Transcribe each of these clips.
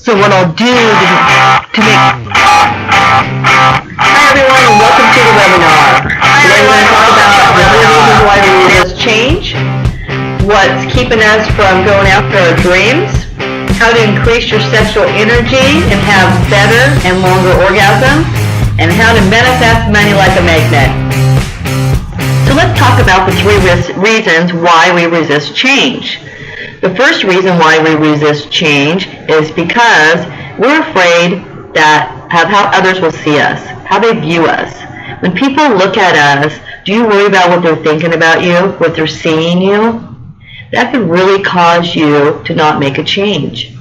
So what I'll do to make... Hi everyone and welcome to the webinar. Today we're going to talk about the reasons why we resist change, what's keeping us from going after our dreams, how to increase your sexual energy and have better and longer orgasms, and how to manifest money like a magnet. So let's talk about the three reasons why we resist change. The first reason why we resist change is because we're afraid of how others will see us, how they view us. When people look at us, do you worry about what they're thinking about you, what they're seeing you? That could really cause you to not make a change.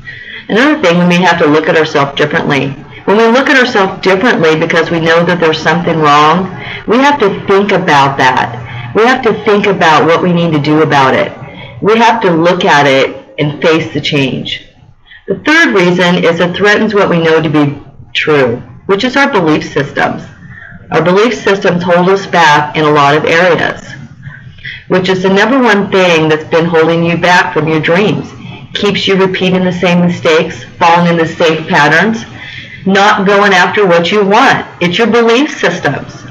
Another thing, we may have to look at ourselves differently. When we look at ourselves differently because we know that there's something wrong, we have to think about that. We have to think about what we need to do about it. We have to look at it and face the change. The third reason is it threatens what we know to be true, which is our belief systems. Our belief systems hold us back in a lot of areas, which is the number one thing that's been holding you back from your dreams. Keeps you repeating the same mistakes, falling in the same patterns, not going after what you want. It's your belief systems.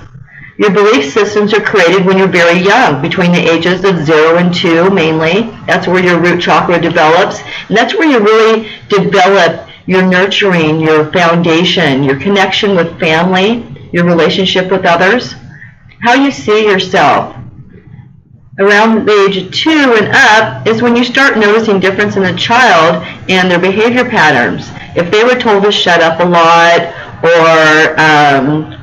Your belief systems are created when you're very young, between the ages of 0 and 2 mainly. That's where your root chakra develops. And that's where you really develop your nurturing, your foundation, your connection with family, your relationship with others, how you see yourself. Around the age of 2 and up is when you start noticing difference in the child and their behavior patterns. If they were told to shut up a lot or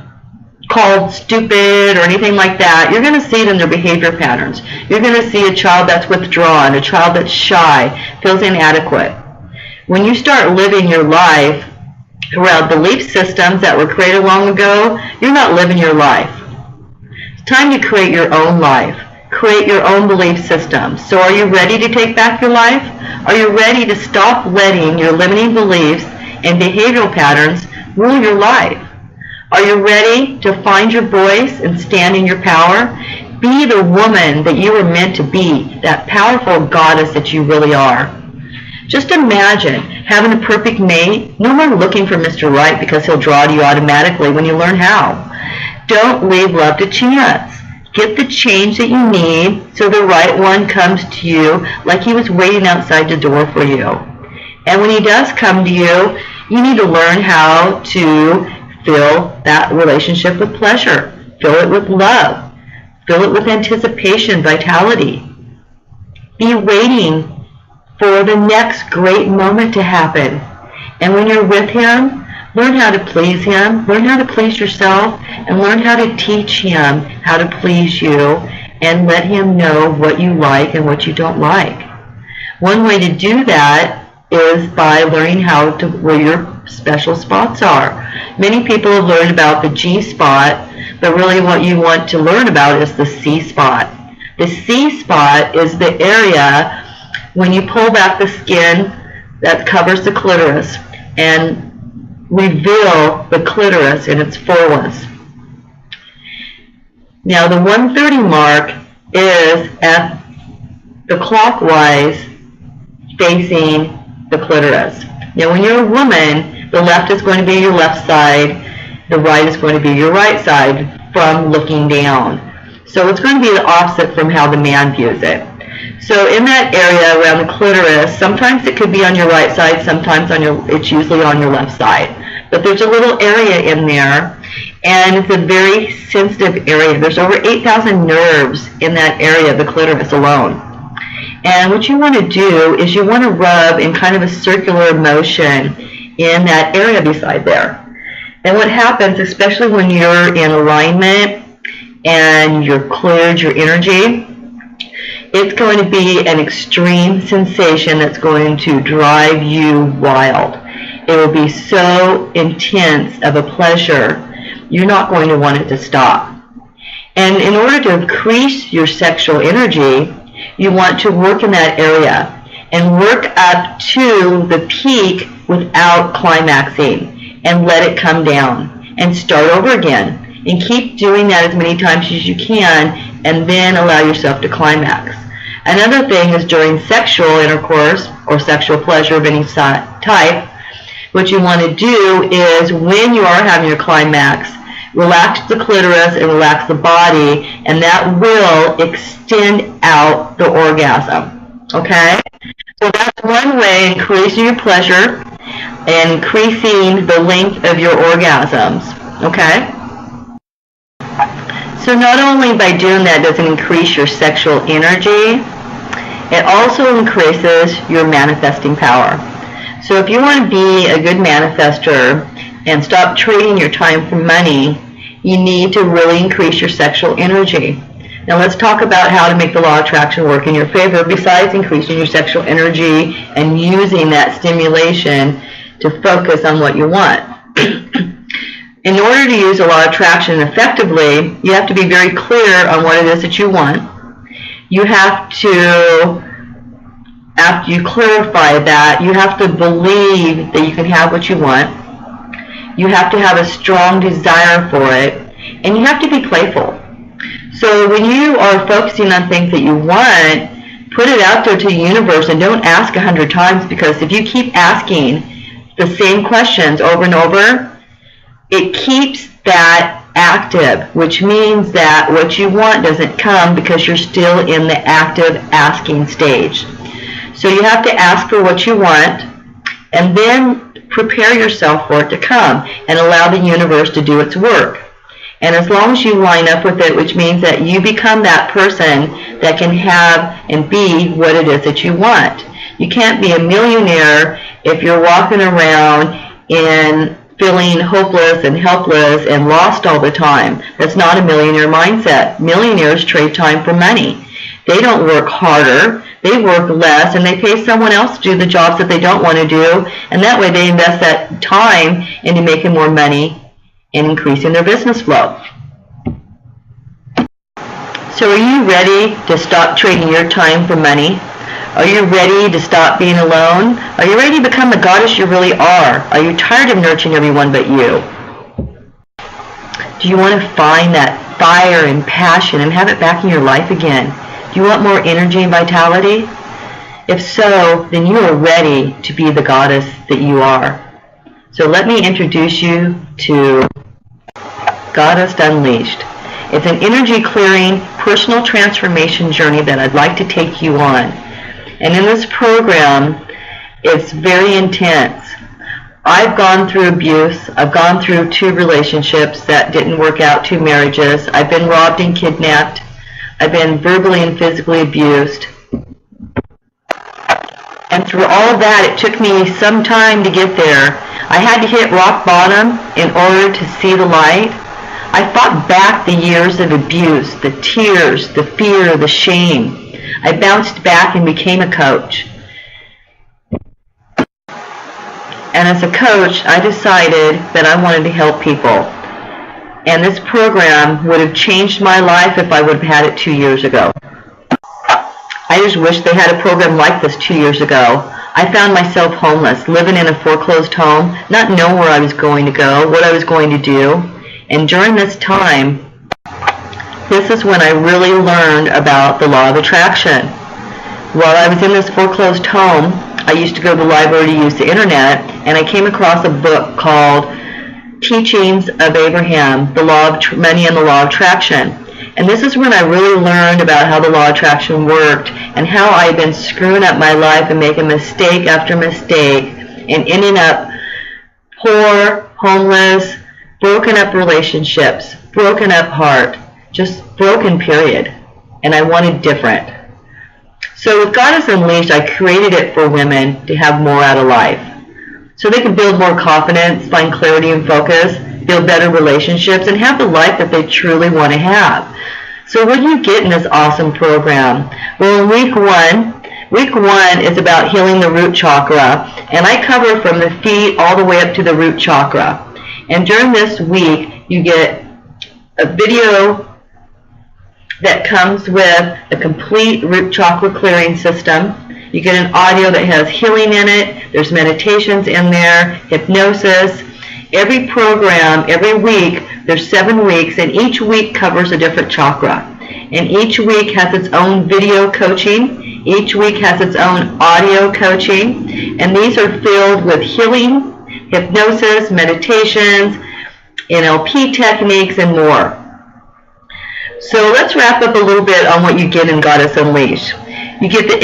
called stupid or anything like that, you're going to see it in their behavior patterns. You're going to see a child that's withdrawn, a child that's shy, feels inadequate. When you start living your life around belief systems that were created long ago, you're not living your life. It's time to create your own life. Create your own belief system. So are you ready to take back your life? Are you ready to stop letting your limiting beliefs and behavioral patterns rule your life? Are you ready to find your voice and stand in your power? Be the woman that you were meant to be, that powerful goddess that you really are. Just imagine having a perfect mate, no one looking for Mr. Right because he'll draw to you automatically when you learn how. Don't leave love to chance. Get the change that you need so the right one comes to you like he was waiting outside the door for you. And when he does come to you, you need to learn how to fill that relationship with pleasure. Fill it with love. Fill it with anticipation, vitality. Be waiting for the next great moment to happen. And when you're with him, learn how to please him, learn how to please yourself, and learn how to teach him how to please you, and let him know what you like and what you don't like. One way to do that is by learning where your special spots are. Many people have learned about the G spot, but really what you want to learn about is the C spot. The C spot is the area when you pull back the skin that covers the clitoris and reveal the clitoris in its fullness. Now the 130 mark is at the clockwise facing the clitoris. Now when you're a woman, the left is going to be your left side, the right is going to be your right side from looking down. So it's going to be the opposite from how the man views it. So in that area around the clitoris, sometimes it could be on your right side, sometimes it's usually on your left side. But there's a little area in there, and it's a very sensitive area. There's over 8,000 nerves in that area, the clitoris alone. And what you want to do is you want to rub in kind of a circular motion in that area beside there. And what happens, especially when you're in alignment and you're cleared your energy, it's going to be an extreme sensation that's going to drive you wild. It will be so intense of a pleasure, you're not going to want it to stop. And in order to increase your sexual energy, you want to work in that area and work up to the peak without climaxing and let it come down and start over again. And keep doing that as many times as you can and then allow yourself to climax. Another thing is during sexual intercourse or sexual pleasure of any type, what you want to do is, when you are having your climax, relax the clitoris and relax the body, and that will extend out the orgasm. Okay? So that's one way increasing your pleasure and increasing the length of your orgasms. Okay? So not only by doing that does it increase your sexual energy, it also increases your manifesting power. So if you want to be a good manifester and stop trading your time for money, you need to really increase your sexual energy. Now let's talk about how to make the law of attraction work in your favor besides increasing your sexual energy and using that stimulation to focus on what you want. In order to use the law of attraction effectively, you have to be very clear on what it is that you want. You have to, after you clarify that, you have to believe that you can have what you want. You have to have a strong desire for it, and you have to be playful. So when you are focusing on things that you want, put it out there to the universe and don't ask 100 times, because if you keep asking the same questions over and over, it keeps that active, which means that what you want doesn't come because you're still in the active asking stage. So you have to ask for what you want and then prepare yourself for it to come and allow the universe to do its work. And as long as you line up with it, which means that you become that person that can have and be what it is that you want. You can't be a millionaire if you're walking around in feeling hopeless and helpless and lost all the time. That's not a millionaire mindset. Millionaires trade time for money. They don't work harder, they work less, and they pay someone else to do the jobs that they don't want to do, and that way they invest that time into making more money and increasing their business flow. So are you ready to stop trading your time for money? Are you ready to stop being alone? Are you ready to become the goddess you really are? Are you tired of nurturing everyone but you? Do you want to find that fire and passion and have it back in your life again? Do you want more energy and vitality? If so, then you are ready to be the goddess that you are. So let me introduce you to Goddess Unleashed. It's an energy clearing, personal transformation journey that I'd like to take you on. And in this program, it's very intense. I've gone through abuse. I've gone through 2 relationships that didn't work out, 2 marriages. I've been robbed and kidnapped. I've been verbally and physically abused. And through all of that, it took me some time to get there. I had to hit rock bottom in order to see the light. I fought back the years of abuse, the tears, the fear, the shame. I bounced back and became a coach. And as a coach, I decided that I wanted to help people. And this program would have changed my life if I would have had it 2 years ago. I just wish they had a program like this 2 years ago. I found myself homeless, living in a foreclosed home, not knowing where I was going to go, what I was going to do. And during this time, this is when I really learned about the law of attraction. While I was in this foreclosed home, I used to go to the library to use the internet, and I came across a book called Teachings of Abraham, The Law of Money and the Law of Attraction. And this is when I really learned about how the law of attraction worked and how I had been screwing up my life and making mistake after mistake and ending up poor, homeless, broken up relationships, broken up heart, just broken, period. And I wanted different. So with Goddess Unleashed, I created it for women to have more out of life. So they can build more confidence, find clarity and focus, build better relationships, and have the life that they truly want to have. So what do you get in this awesome program? Well, in week one is about healing the root chakra, and I cover from the feet all the way up to the root chakra. And during this week, you get a video that comes with a complete root chakra clearing system. You get an audio that has healing in it. There's meditations in there, hypnosis. Every program, every week, there's 7 weeks, and each week covers a different chakra. And each week has its own video coaching. Each week has its own audio coaching. And these are filled with healing hypnosis, meditations, NLP techniques, and more. So let's wrap up a little bit on what you get in Goddess Unleashed. You get the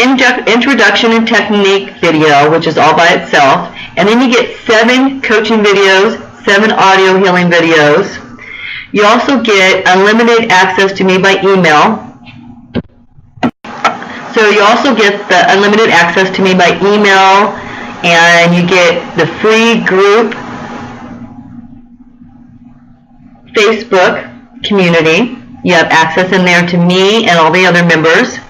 introduction and technique video, which is all by itself, and then you get 7 coaching videos, 7 audio healing videos. You also get unlimited access to me by email. So you also get the unlimited access to me by email, and you get the free group Facebook community. You have access in there to me and all the other members.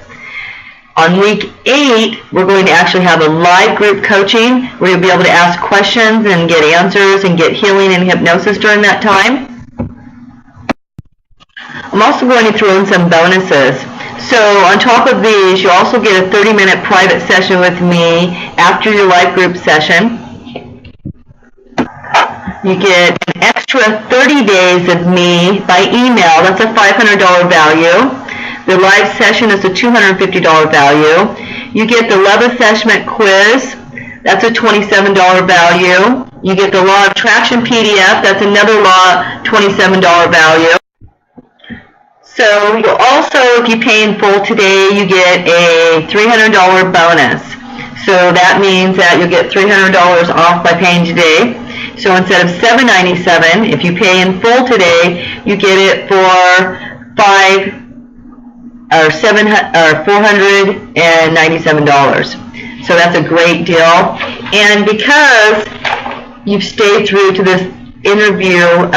On week 8, we're going to actually have a live group coaching where you'll be able to ask questions and get answers and get healing and hypnosis during that time. I'm also going to throw in some bonuses. So on top of these, you also get a 30-minute private session with me after your live group session. You get an extra 30 days of me by email. That's a $500 value. The live session is a $250 value. You get the Love Assessment quiz. That's a $27 value. You get the Law of Attraction PDF. That's another $27 value. So you'll also, if you pay in full today, you get a $300 bonus. So that means that you'll get $300 off by paying today. So instead of $797, if you pay in full today, you get it for $497. So that's a great deal. And because you've stayed through to this interview,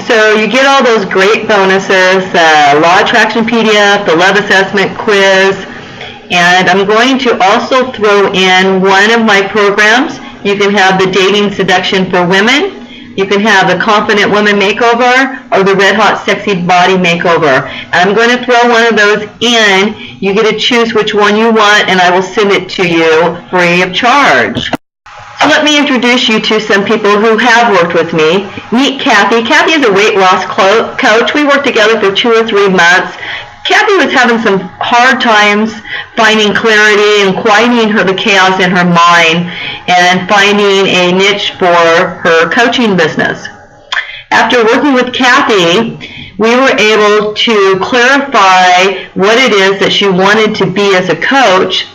so you get all those great bonuses, Law Attraction PDF, the Love Assessment quiz, and I'm going to also throw in one of my programs. You can have the Dating Seduction for Women. You can have the Confident Woman Makeover or the Red Hot Sexy Body Makeover. I'm going to throw one of those in. You get to choose which one you want, and I will send it to you free of charge. So let me introduce you to some people who have worked with me. Meet Kathy. Kathy is a weight loss coach. We worked together for 2 or 3 months. Kathy was having some hard times finding clarity and quieting the chaos in her mind and finding a niche for her coaching business. After working with Kathy, we were able to clarify what it is that she wanted to be as a coach,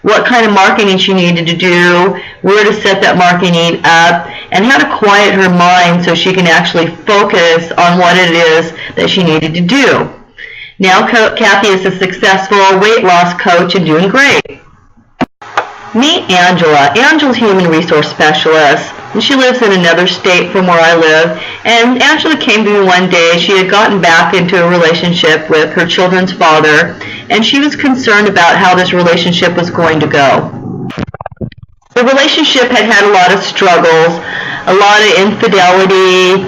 what kind of marketing she needed to do, where to set that marketing up, and how to quiet her mind so she can actually focus on what it is that she needed to do. Now Kathy is a successful weight loss coach and doing great. Meet Angela. Angela's a human resource specialist, and she lives in another state from where I live. And Angela came to me one day. She had gotten back into a relationship with her children's father, and she was concerned about how this relationship was going to go. The relationship had had a lot of struggles, a lot of infidelity,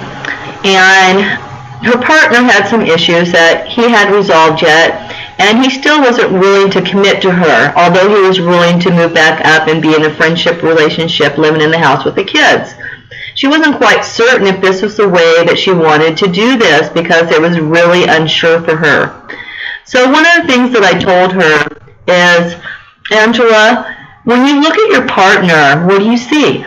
and her partner had some issues that he hadn't resolved yet, and he still wasn't willing to commit to her, although he was willing to move back up and be in a friendship relationship living in the house with the kids. She wasn't quite certain if this was the way that she wanted to do this because it was really unsure for her. So one of the things that I told her is, Angela, when you look at your partner, what do you see?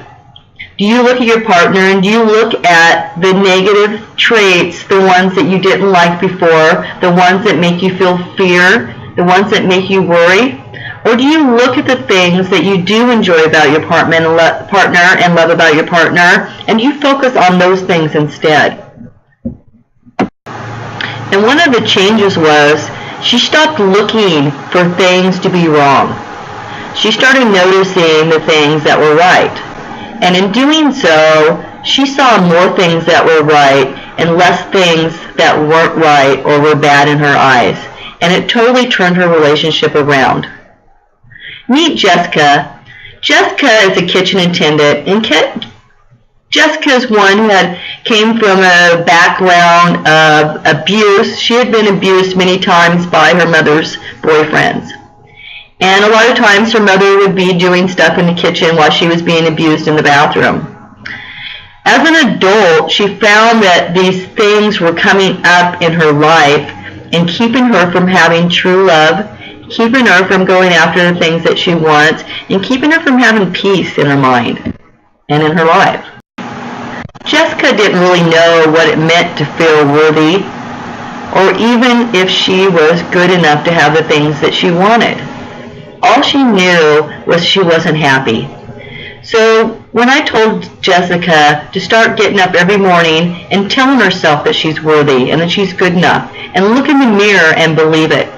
Do you look at your partner and do you look at the negative traits, the ones that you didn't like before, the ones that make you feel fear, the ones that make you worry? Or do you look at the things that you do enjoy about your partner and love about your partner, and you focus on those things instead? And one of the changes was she stopped looking for things to be wrong. She started noticing the things that were right. And in doing so, she saw more things that were right and less things that weren't right or were bad in her eyes. And it totally turned her relationship around. Meet Jessica. Jessica is a kitchen attendant, and Jessica is one who came from a background of abuse. She had been abused many times by her mother's boyfriends. And a lot of times her mother would be doing stuff in the kitchen while she was being abused in the bathroom. As an adult, she found that these things were coming up in her life and keeping her from having true love, keeping her from going after the things that she wants, and keeping her from having peace in her mind and in her life. Jessica didn't really know what it meant to feel worthy, or even if she was good enough to have the things that she wanted. All she knew was she wasn't happy. So when I told Jessica to start getting up every morning and telling herself that she's worthy and that she's good enough, and look in the mirror and believe it,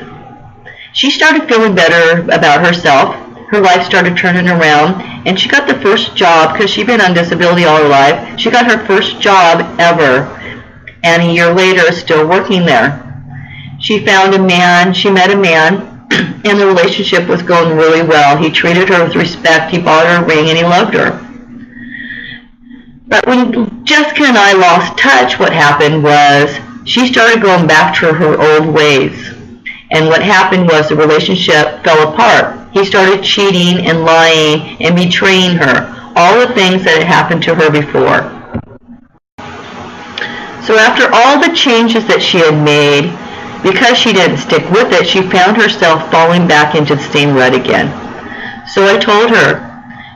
she started feeling better about herself. Her life started turning around, and she got the first job, because she'd been on disability all her life. She got her first job ever, and a year later is still working there. She met a man, and the relationship was going really well. He treated her with respect, he bought her a ring, and he loved her. But when Jessica and I lost touch, what happened was she started going back to her old ways. And what happened was the relationship fell apart. He started cheating and lying and betraying her, all the things that had happened to her before. So after all the changes that she had made, because she didn't stick with it, she found herself falling back into the same rut again. So I told her,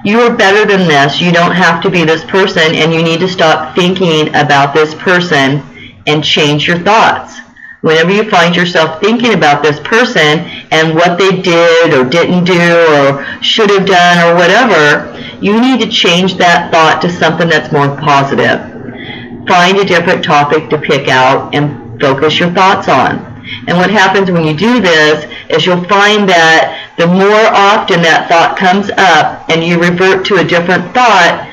you are better than this. You don't have to be this person, and you need to stop thinking about this person and change your thoughts. Whenever you find yourself thinking about this person and what they did or didn't do or should have done or whatever, you need to change that thought to something that's more positive. Find a different topic to pick out and focus your thoughts on. And what happens when you do this is you'll find that the more often that thought comes up and you revert to a different thought,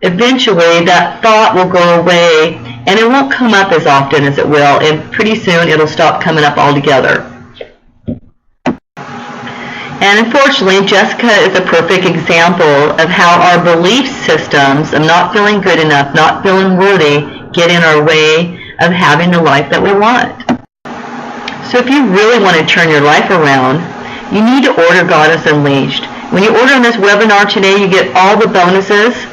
eventually that thought will go away and it won't come up as often as it will, and pretty soon it'll stop coming up altogether. And unfortunately, Jessica is a perfect example of how our belief systems of not feeling good enough, not feeling worthy, get in our way of having the life that we want. So if you really want to turn your life around, you need to order Goddess Unleashed. When you order on this webinar today, you get all the bonuses.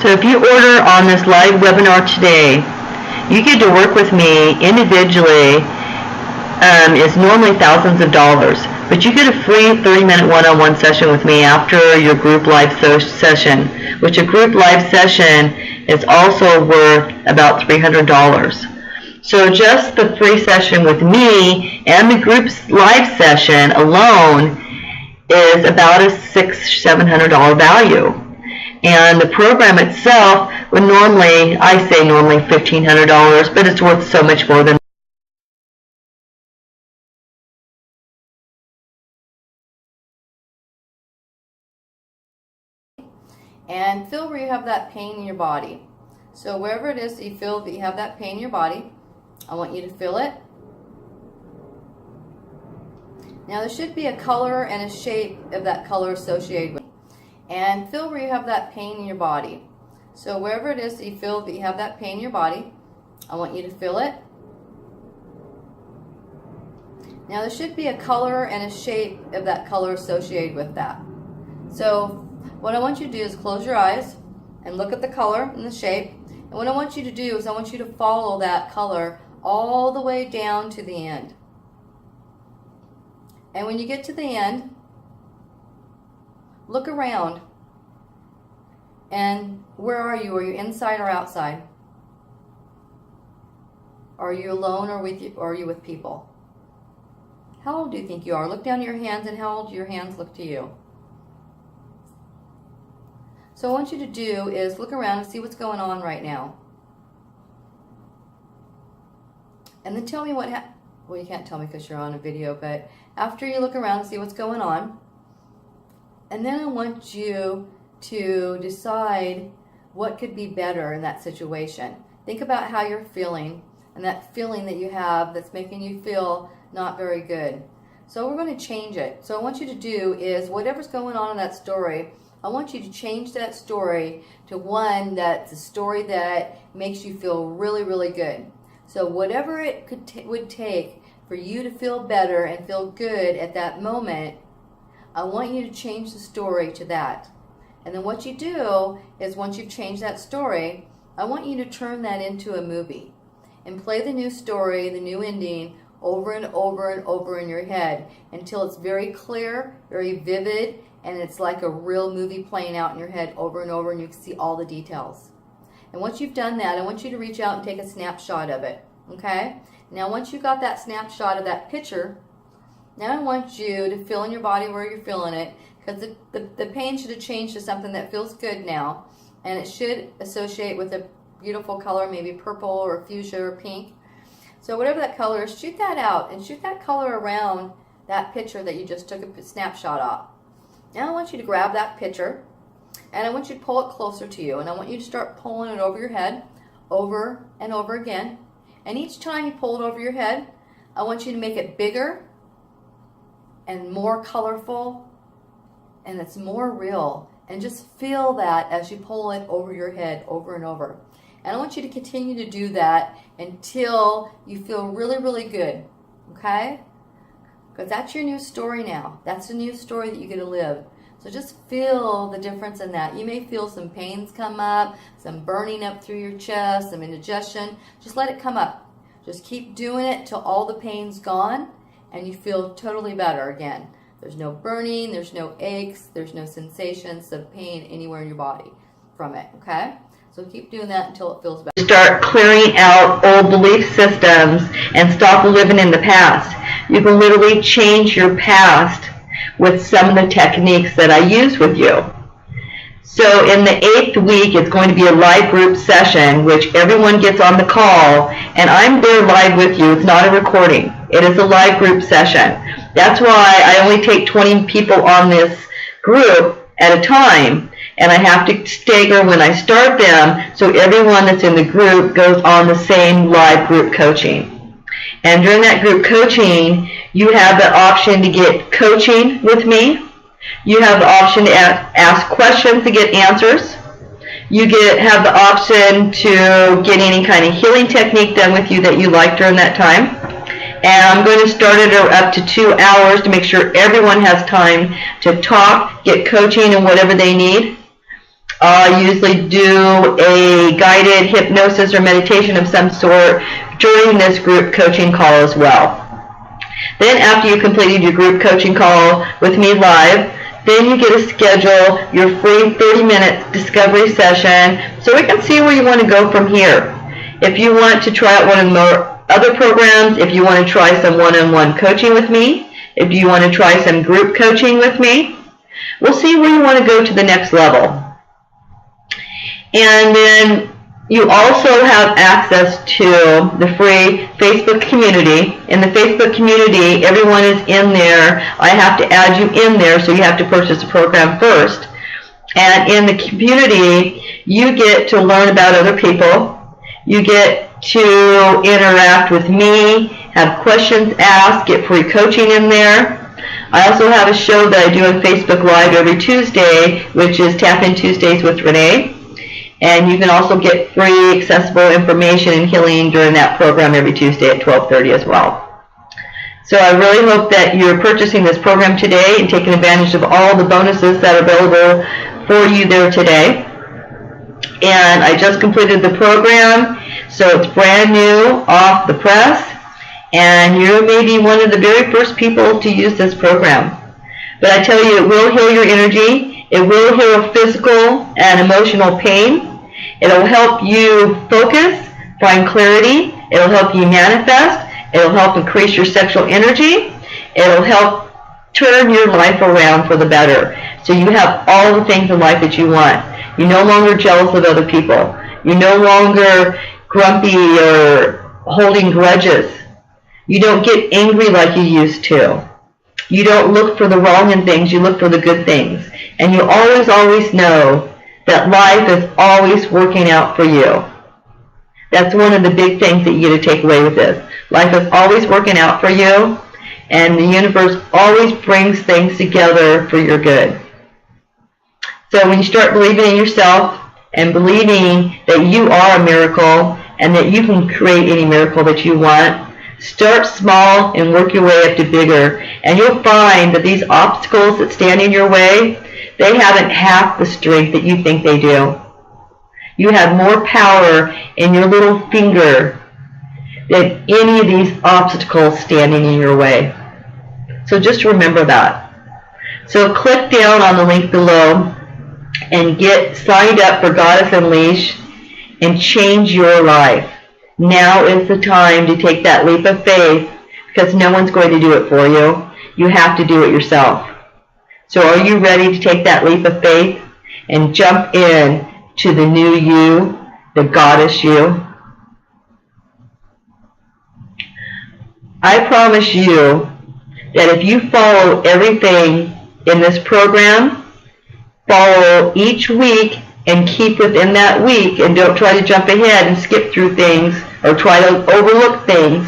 So if you order on this live webinar today, you get to work with me individually. It's normally thousands of dollars, but you get a free 30-minute one-on-one session with me after your group live session, which a group live session is also worth about $300. So just the free session with me and the group's live session alone is about a $600-700 value. And the program itself would normally $1,500, but it's worth so much more than and feel where you have that pain in your body. So wherever it is that you feel that you have that pain in your body, I want you to feel it. Now there should be a color and a shape of that color associated with it. And feel where you have that pain in your body. So wherever it is that you feel that you have that pain in your body, I want you to feel it. Now there should be a color and a shape of that color associated with that. So what I want you to do is close your eyes and look at the color and the shape. And what I want you to do is I want you to follow that color all the way down to the end. And when you get to the end, look around. And where are you? Are you inside or outside? Are you alone or are you with people? How old do you think you are? Look down at your hands, and how old do your hands look to you? So what I want you to do is look around and see what's going on right now. And then tell me what well, you can't tell me because you're on a video, but after you look around and see what's going on, and then I want you to decide what could be better in that situation. Think about how you're feeling and that feeling that you have that's making you feel not very good. So we're going to change it. So what I want you to do is whatever's going on in that story, I want you to change that story to one that's a story that makes you feel really, really good. So whatever it would take for you to feel better and feel good at that moment, I want you to change the story to that. And then what you do is once you've changed that story, I want you to turn that into a movie and play the new story, the new ending, over and over and over in your head until it's very clear, very vivid, and it's like a real movie playing out in your head over and over, and you can see all the details. And once you've done that, I want you to reach out and take a snapshot of it, okay? Now once you got that snapshot of that picture, now I want you to feel in your body where you're feeling it, because the pain should have changed to something that feels good now, and it should associate with a beautiful color, maybe purple or fuchsia or pink. So whatever that color is, shoot that out and shoot that color around that picture that you just took a snapshot of. Now I want you to grab that picture and I want you to pull it closer to you, and I want you to start pulling it over your head over and over again. And each time you pull it over your head, I want you to make it bigger and more colorful, and it's more real. And just feel that as you pull it over your head over and over. And I want you to continue to do that until you feel really, really good, okay? Because that's your new story now. That's the new story that you get to live. So just feel the difference in that. You may feel some pains come up, some burning up through your chest, some indigestion. Just let it come up. Just keep doing it till all the pain's gone and you feel totally better again. There's no burning, there's no aches, there's no sensations of pain anywhere in your body from it, okay? So keep doing that until it feels better. Start clearing out old belief systems and stop living in the past. You can literally change your past with some of the techniques that I use with you. So in the 8th week, it's going to be a live group session, which everyone gets on the call, and I'm there live with you. It's not a recording. It is a live group session. That's why I only take 20 people on this group at a time, and I have to stagger when I start them so everyone that's in the group goes on the same live group coaching. And during that group coaching, you have the option to get coaching with me. You have the option to ask questions to get answers. You have the option to get any kind of healing technique done with you that you like during that time. And I'm going to start it up to 2 hours to make sure everyone has time to talk, get coaching, and whatever they need. I usually do a guided hypnosis or meditation of some sort during this group coaching call as well. Then after you completed your group coaching call with me live, then you get to schedule your free 30-minute discovery session so we can see where you want to go from here. If you want to try out one of the other programs, if you want to try some one-on-one coaching with me, if you want to try some group coaching with me, we'll see where you want to go to the next level. And then you also have access to the free Facebook community. In the Facebook community, everyone is in there. I have to add you in there, so you have to purchase the program first. And in the community, you get to learn about other people. You get to interact with me, have questions asked, get free coaching in there. I also have a show that I do on Facebook Live every Tuesday, which is Tap In Tuesdays with Renee. And you can also get free accessible information and healing during that program every Tuesday at 12:30 as well. So I really hope that you're purchasing this program today and taking advantage of all the bonuses that are available for you there today. And I just completed the program, so it's brand new, off the press, and you may be one of the very first people to use this program. But I tell you, it will heal your energy, it will heal physical and emotional pain. It'll help you focus, find clarity. It'll help you manifest. It'll help increase your sexual energy. It'll help turn your life around for the better. So you have all the things in life that you want. You're no longer jealous of other people. You're no longer grumpy or holding grudges. You don't get angry like you used to. You don't look for the wrong in things. You look for the good things. And you always know that life is always working out for you. That's one of the big things that you get to take away with this. Life is always working out for you, and the universe always brings things together for your good. So when you start believing in yourself and believing that you are a miracle and that you can create any miracle that you want, start small and work your way up to bigger. And you'll find that these obstacles that stand in your way, they haven't half the strength that you think they do. You have more power in your little finger than any of these obstacles standing in your way. So just remember that. So click down on the link below and get signed up for Goddess Unleashed and change your life. Now is the time to take that leap of faith, because no one's going to do it for you. You have to do it yourself. So are you ready to take that leap of faith and jump in to the new you, the goddess you? I promise you that if you follow everything in this program, follow each week and keep within that week, and don't try to jump ahead and skip through things or try to overlook things,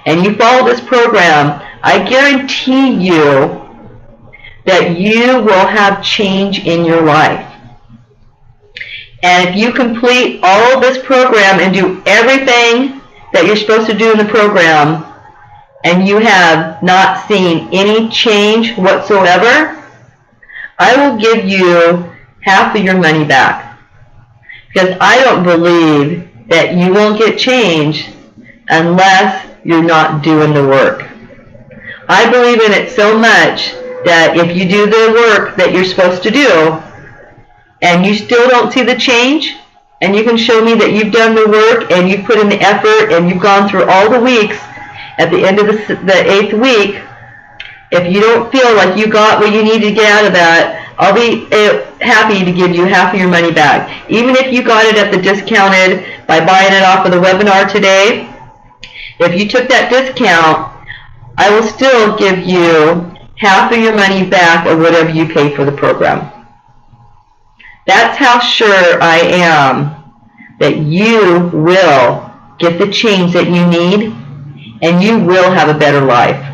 and you follow this program, I guarantee you that you will have change in your life. And if you complete all of this program and do everything that you're supposed to do in the program, and you have not seen any change whatsoever, I will give you half of your money back. Because I don't believe that you won't get change unless you're not doing the work. I believe in it so much that if you do the work that you're supposed to do, and you still don't see the change, and you can show me that you've done the work and you've put in the effort and you've gone through all the weeks, at the end of the 8th week, if you don't feel like you got what you need to get out of that, I'll be happy to give you half of your money back. Even if you got it at the discounted by buying it off of the webinar today, if you took that discount, I will still give you half of your money back of whatever you pay for the program. That's how sure I am that you will get the change that you need and you will have a better life.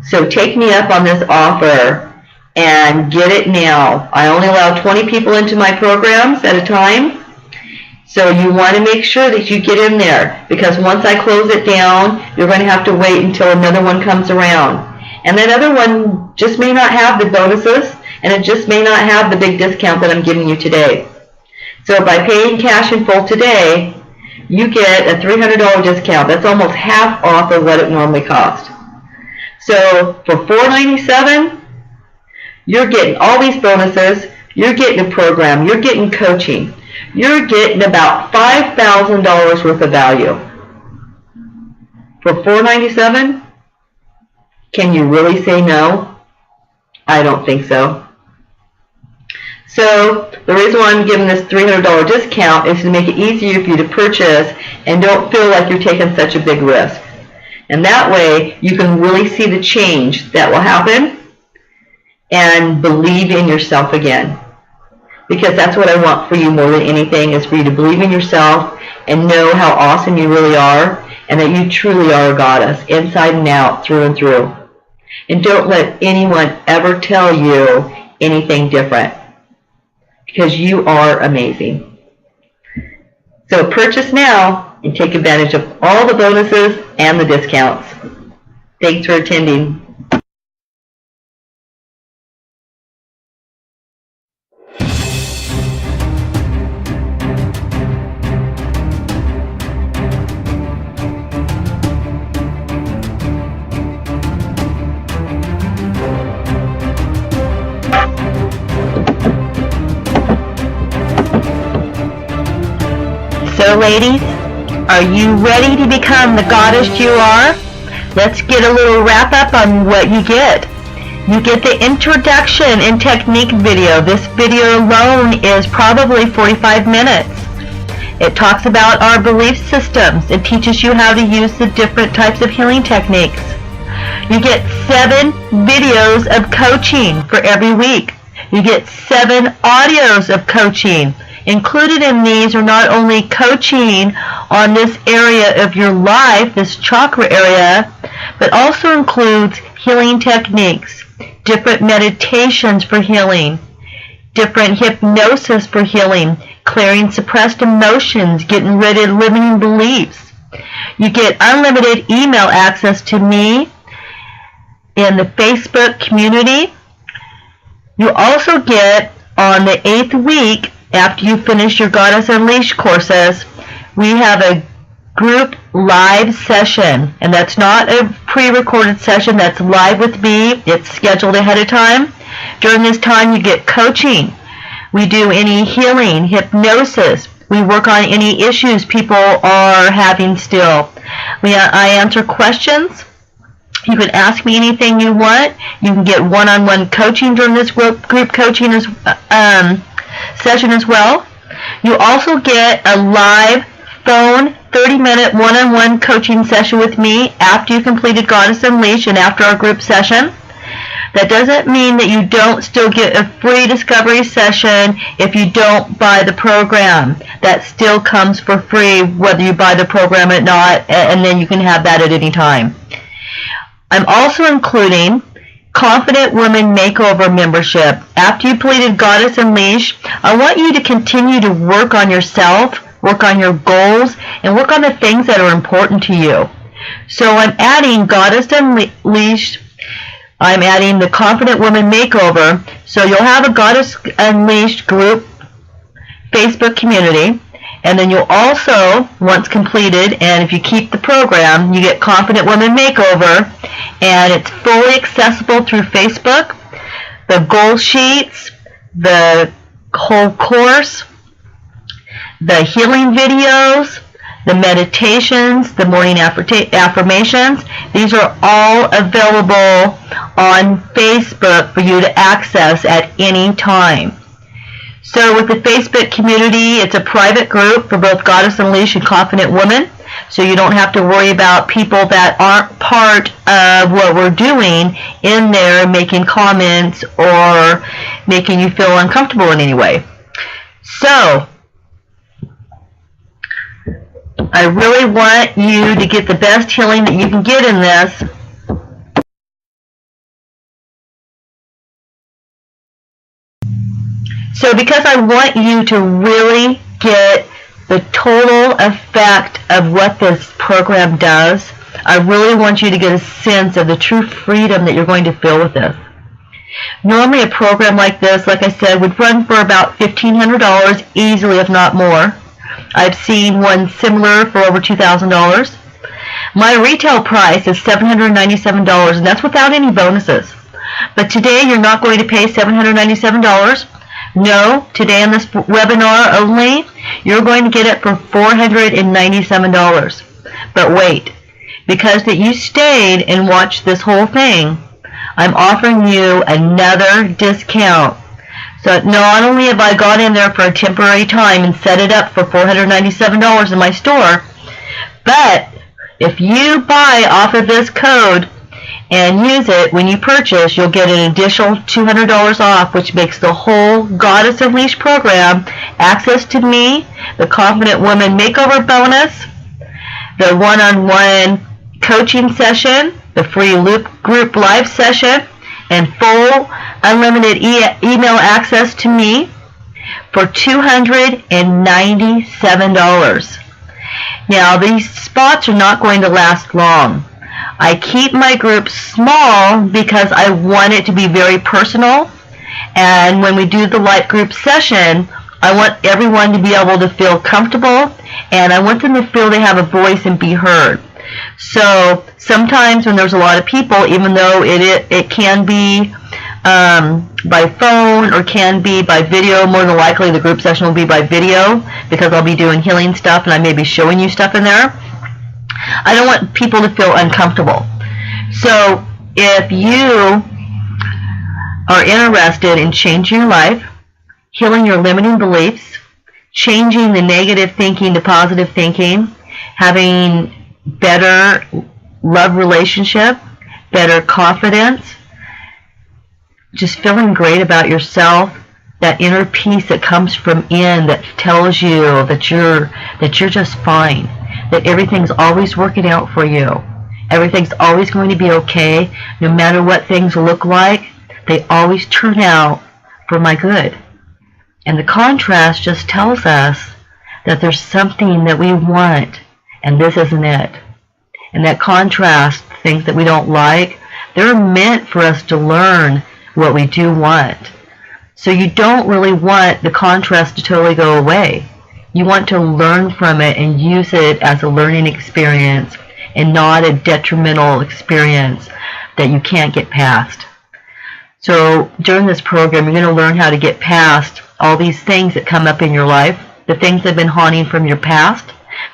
So take me up on this offer and get it now. I only allow 20 people into my programs at a time. So you want to make sure that you get in there, because once I close it down, you're going to have to wait until another one comes around. And that other one just may not have the bonuses, and it just may not have the big discount that I'm giving you today. So by paying cash in full today, you get a $300 discount. That's almost half off of what it normally costs. So for $497, you're getting all these bonuses, you're getting a program, you're getting coaching, you're getting about $5,000 worth of value. For $497, can you really say no? I don't think so. So the reason why I'm giving this $300 discount is to make it easier for you to purchase and don't feel like you're taking such a big risk. And that way you can really see the change that will happen and believe in yourself again. Because that's what I want for you more than anything, is for you to believe in yourself and know how awesome you really are, and that you truly are a goddess, inside and out, through and through. And don't let anyone ever tell you anything different, because you are amazing. So purchase now and take advantage of all the bonuses and the discounts. Thanks for attending. So ladies, are you ready to become the goddess you are? Let's get a little wrap up on what you get. You get the introduction and technique video. This video alone is probably 45 minutes. It talks about our belief systems. It teaches you how to use the different types of healing techniques. You get 7 videos of coaching for every week. You get 7 audios of coaching. Included in these are not only coaching on this area of your life, this chakra area, but also includes healing techniques, different meditations for healing, different hypnosis for healing, clearing suppressed emotions, getting rid of limiting beliefs. You get unlimited email access to me in the Facebook community. You also get, on the 8th week, after you finish your Goddess Unleashed courses, we have a group live session, and that's not a pre-recorded session, that's live with me. It's scheduled ahead of time. During this time you get coaching. We do any healing, hypnosis. We work on any issues people are having still. I answer questions. You can ask me anything you want. You can get one-on-one coaching during this group coaching session as well. You also get a live phone 30-minute one-on-one coaching session with me after you completed Goddess Unleashed and after our group session. That doesn't mean that you don't still get a free discovery session if you don't buy the program. That still comes for free whether you buy the program or not, and then you can have that at any time. I'm also including Confident Woman Makeover membership. After you completed Goddess Unleashed, I want you to continue to work on yourself, work on your goals, and work on the things that are important to you. So I'm adding Goddess Unleashed. I'm adding the Confident Woman Makeover. So you'll have a Goddess Unleashed group Facebook community. And then you'll also, once completed, and if you keep the program, you get Confident Woman Makeover. And it's fully accessible through Facebook. The goal sheets, the whole course, the healing videos, the meditations, the morning affirmations, these are all available on Facebook for you to access at any time. So with the Facebook community, it's a private group for both Goddess Unleashed and Confident Woman. So you don't have to worry about people that aren't part of what we're doing in there making comments or making you feel uncomfortable in any way. So I really want you to get the best healing that you can get in this. So because I want you to really get the total effect of what this program does, I really want you to get a sense of the true freedom that you're going to feel with this. Normally a program like this, like I said, would run for about $1,500 easily, if not more. I've seen one similar for over $2,000. My retail price is $797, and that's without any bonuses. But today you're not going to pay $797. No, today on this webinar only, you're going to get it for $497. But wait, because that you stayed and watched this whole thing, I'm offering you another discount. So not only have I gone in there for a temporary time and set it up for $497 in my store, but if you buy off of this code and use it when you purchase, you'll get an additional $200 off, which makes the whole Goddess Unleashed program, access to me, the Confident Woman Makeover bonus, the one-on-one coaching session, the free loop group live session, and full unlimited email access to me for $297. Now, these spots are not going to last long. I keep my groups small because I want it to be very personal, and when we do the live group session, I want everyone to be able to feel comfortable, and I want them to feel they have a voice and be heard. So sometimes when there's a lot of people, even though it can be by phone or can be by video, more than likely the group session will be by video because I'll be doing healing stuff and I may be showing you stuff in there. I don't want people to feel uncomfortable. So if you are interested in changing your life, healing your limiting beliefs, changing the negative thinking to positive thinking, having better love relationship, better confidence, just feeling great about yourself, that inner peace that comes from in that tells you that you're just fine, that everything's always working out for you, everything's always going to be okay, no matter what things look like, they always turn out for my good. And the contrast just tells us that there's something that we want, and this isn't it. And that contrast, things that we don't like, they're meant for us to learn what we do want. So you don't really want the contrast to totally go away. You want to learn from it and use it as a learning experience and not a detrimental experience that you can't get past. So during this program, you're going to learn how to get past all these things that come up in your life, the things that have been haunting from your past,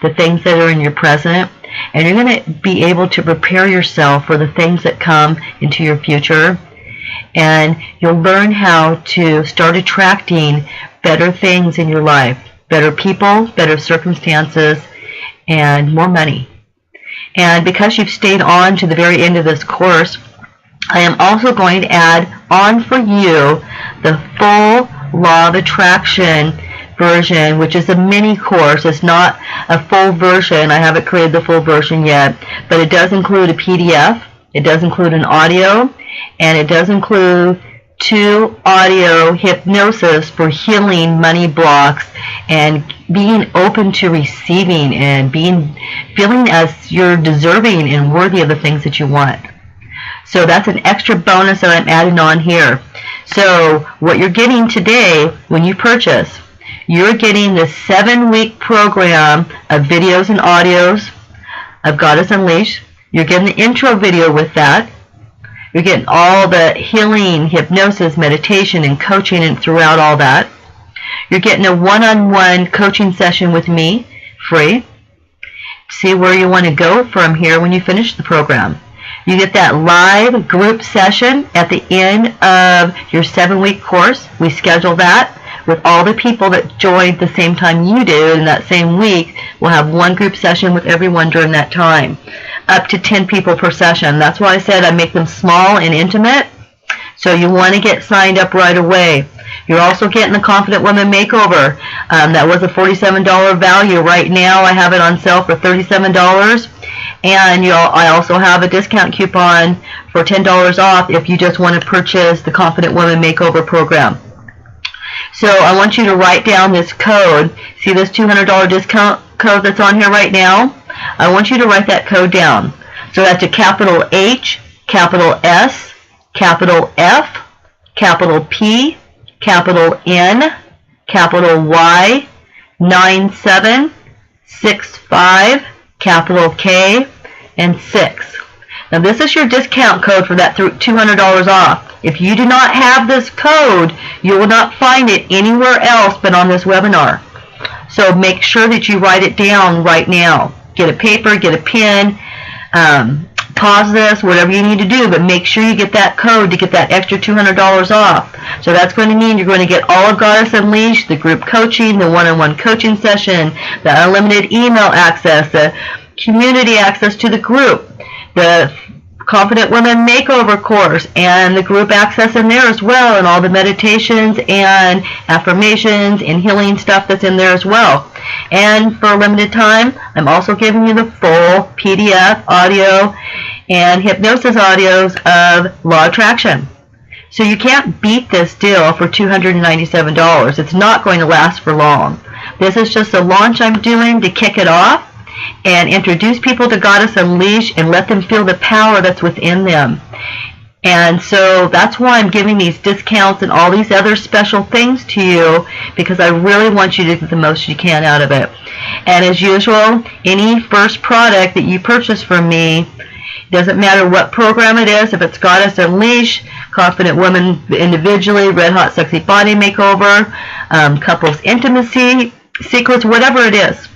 the things that are in your present, and you're going to be able to prepare yourself for the things that come into your future. And you'll learn how to start attracting better things in your life, better people, better circumstances, and more money. And because you've stayed on to the very end of this course, I am also going to add on for you the full Law of Attraction version, which is a mini course. It's not a full version. I haven't created the full version yet, but it does include a PDF. It does include an audio, and it does include 2 audio hypnosis for healing money blocks and being open to receiving and feeling as you're deserving and worthy of the things that you want. So that's an extra bonus that I'm adding on here. So what you're getting today when you purchase, you're getting the 7-week program of videos and audios of Goddess Unleashed. You're getting the intro video with that. You're getting all the healing, hypnosis, meditation, and coaching and throughout all that. You're getting a one-on-one coaching session with me, free. See where you want to go from here when you finish the program. You get that live group session at the end of your 7-week course. We schedule that with all the people that joined the same time you did in that same week. We'll have one group session with everyone during that time. Up to 10 people per session. That's why I said I make them small and intimate. So you want to get signed up right away. You're also getting the Confident Woman Makeover. That was a $47 value. Right now I have it on sale for $37. And I also have a discount coupon for $10 off if you just want to purchase the Confident Woman Makeover program. So I want you to write down this code. See this $200 discount code that's on here right now? I want you to write that code down. So that's a capital H, capital S, capital F, capital P, capital N, capital Y, 9765, capital K, and 6. Now this is your discount code for that $200 off. If you do not have this code, you will not find it anywhere else but on this webinar. So make sure that you write it down right now. Get a paper, get a pen, pause this, whatever you need to do, but make sure you get that code to get that extra $200 off. So that's going to mean you're going to get all of Goddess Unleashed, the group coaching, the one-on-one coaching session, the unlimited email access, the community access to the group, the Confident Woman Makeover course, and the group access in there as well, and all the meditations and affirmations and healing stuff that's in there as well. And for a limited time, I'm also giving you the full PDF audio and hypnosis audios of Law of Attraction. So you can't beat this deal for $297. It's not going to last for long. This is just a launch I'm doing to kick it off and introduce people to Goddess Unleashed and let them feel the power that's within them. And so that's why I'm giving these discounts and all these other special things to you, because I really want you to get the most you can out of it. And as usual, any first product that you purchase from me, doesn't matter what program it is, if it's Goddess Unleashed, Confident Woman individually, Red Hot Sexy Body Makeover, Couples Intimacy Secrets, whatever it is.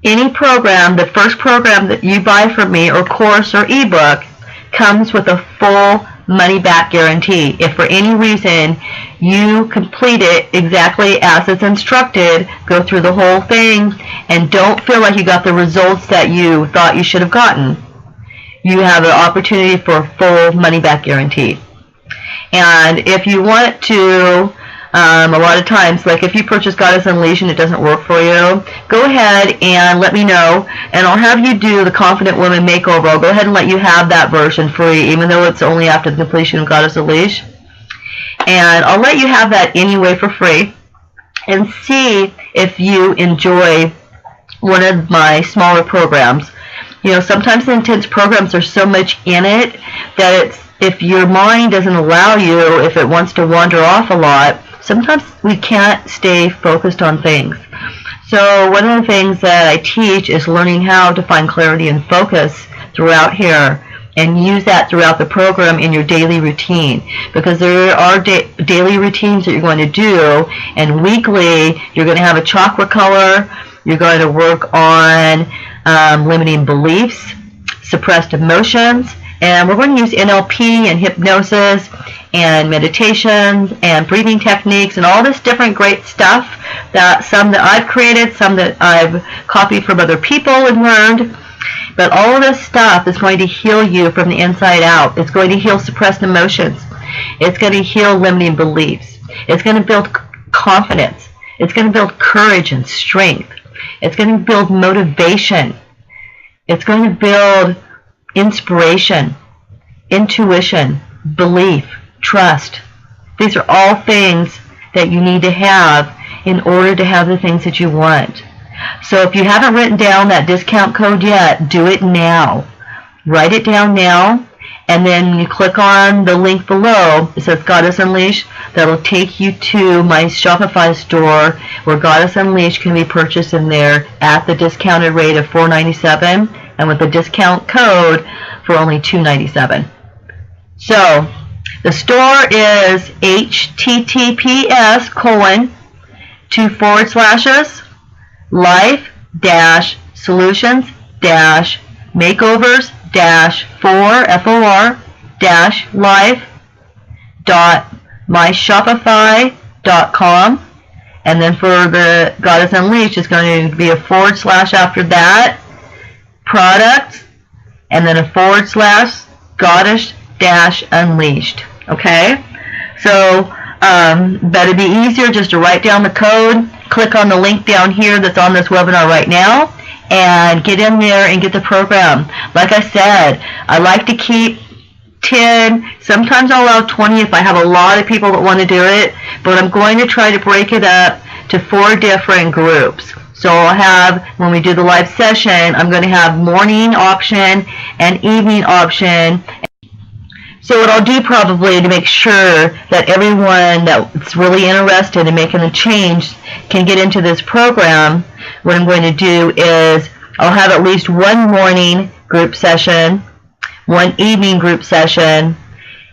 Any program, the first program that you buy from me, or course or ebook, comes with a full money-back guarantee. If for any reason you complete it exactly as it's instructed, go through the whole thing, and don't feel like you got the results that you thought you should have gotten, you have an opportunity for a full money-back guarantee. And if you want to, a lot of times, like if you purchase Goddess Unleashed and it doesn't work for you, go ahead and let me know, and I'll have you do the Confident Woman Makeover. I'll go ahead and let you have that version free, even though it's only after the completion of Goddess Unleashed. And I'll let you have that anyway for free, and see if you enjoy one of my smaller programs. You know, sometimes the intense programs are so much in it that if your mind doesn't allow you, if it wants to wander off a lot, sometimes we can't stay focused on things. So one of the things that I teach is learning how to find clarity and focus throughout here, and use that throughout the program in your daily routine, because there are daily routines that you're going to do, and weekly you're going to have a chakra color, you're going to work on limiting beliefs, suppressed emotions, and we're going to use NLP and hypnosis and meditations and breathing techniques and all this different great stuff, that some that I've created, some that I've copied from other people and learned. But all of this stuff is going to heal you from the inside out. It's going to heal suppressed emotions. It's going to heal limiting beliefs. It's going to build confidence. It's going to build courage and strength. It's going to build motivation. It's going to build inspiration, intuition, belief, trust. These are all things that you need to have in order to have the things that you want. So if you haven't written down that discount code yet, do it now. Write it down now, and then you click on the link below. It says Goddess Unleashed. That'll take you to my Shopify store, where Goddess Unleashed can be purchased in there at the discounted rate of $4.97, and with the discount code for only $2.97. So the store is life-solutions-life.myshopify.com, and then for the Goddess Unleashed, it's going to be a / after that, products, and then a / Goddess-Unleashed. Okay? So that'd be easier just to write down the code, click on the link down here that's on this webinar right now, and get in there and get the program. Like I said, I like to keep 10, sometimes I'll allow 20 if I have a lot of people that want to do it, but I'm going to try to break it up to 4 different groups. So I'll have, when we do the live session, I'm going to have morning option and evening option. So what I'll do probably to make sure that everyone that's really interested in making a change can get into this program, what I'm going to do is I'll have at least one morning group session, one evening group session,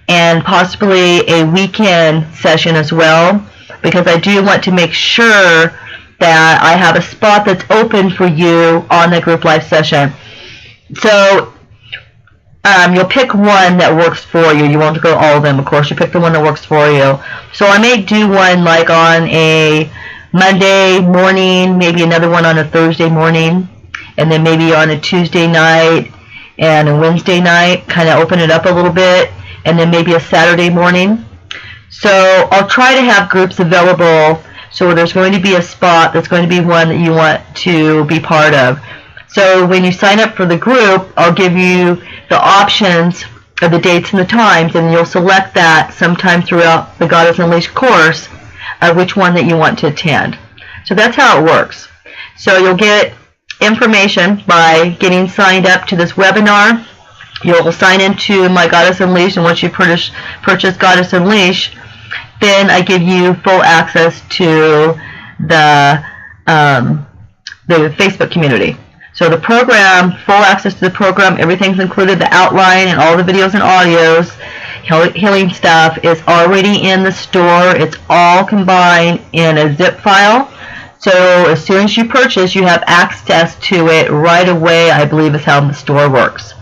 and possibly a weekend session as well, because I do want to make sure that I have a spot that's open for you on the group live session. So you'll pick one that works for you. You won't go all of them, of course. You pick the one that works for you. So I may do one like on a Monday morning, maybe another one on a Thursday morning, and then maybe on a Tuesday night and a Wednesday night, kind of open it up a little bit, and then maybe a Saturday morning. So I'll try to have groups available, so there's going to be a spot that's going to be one that you want to be part of. So when you sign up for the group, I'll give you the options of the dates and the times, and you'll select that sometime throughout the Goddess Unleashed course of which one that you want to attend. So that's how it works. So you'll get information by getting signed up to this webinar. You'll sign into my Goddess Unleashed, and once you purchase Goddess Unleashed, then I give you full access to the Facebook community. So the program, full access to the program, everything's included, the outline and all the videos and audios, healing stuff is already in the store. It's all combined in a zip file. So as soon as you purchase, you have access to it right away, I believe is how the store works.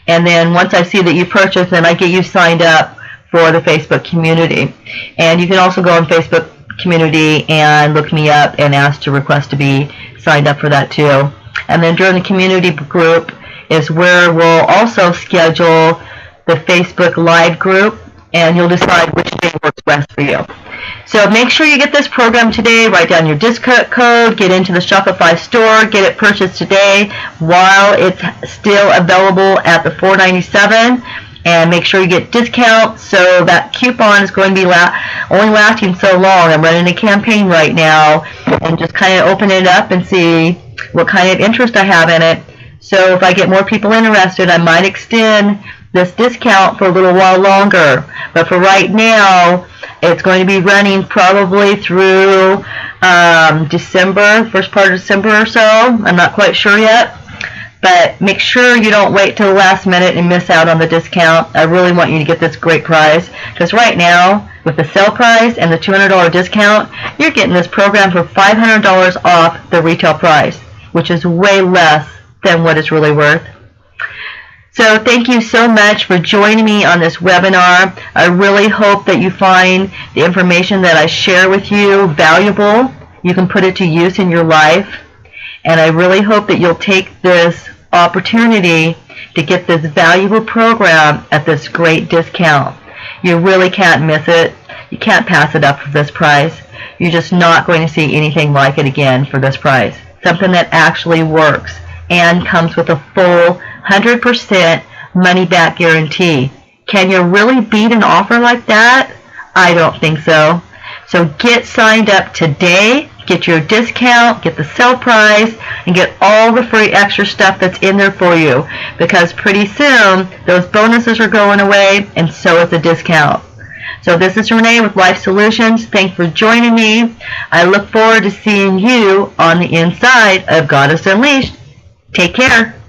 And then once I see that you purchase, then I get you signed up for the Facebook community. And you can also go on Facebook community and look me up and ask to request to be signed up for that too. And then during the community group is where we'll also schedule the Facebook Live group, and you'll decide which day works best for you. So make sure you get this program today. Write down your discount code, get into the Shopify store, get it purchased today while it's still available at the $4.97, and make sure you get discount. So that coupon is going to be only lasting so long. I'm running a campaign right now, and just kind of open it up and see what kind of interest I have in it. So if I get more people interested, I might extend this discount for a little while longer. But for right now, It's going to be running probably through December, first part of December or so. I'm not quite sure yet. But make sure you don't wait till the last minute and miss out on the discount. I really want you to get this great prize, because right now, with the sale price and the $200 discount, you're getting this program for $500 off the retail price, which is way less than what it's really worth. So thank you so much for joining me on this webinar. I really hope that you find the information that I share with you valuable. You can put it to use in your life. And I really hope that you'll take this opportunity to get this valuable program at this great discount. You really can't miss it. You can't pass it up for this price. You're just not going to see anything like it again for this price. Something that actually works and comes with a full 100% money-back guarantee. Can you really beat an offer like that? I don't think so. So get signed up today. Get your discount, get the sale price, and get all the free extra stuff that's in there for you. Because pretty soon, those bonuses are going away, and so is the discount. So this is Renee with Life Solutions. Thanks for joining me. I look forward to seeing you on the inside of Goddess Unleashed. Take care.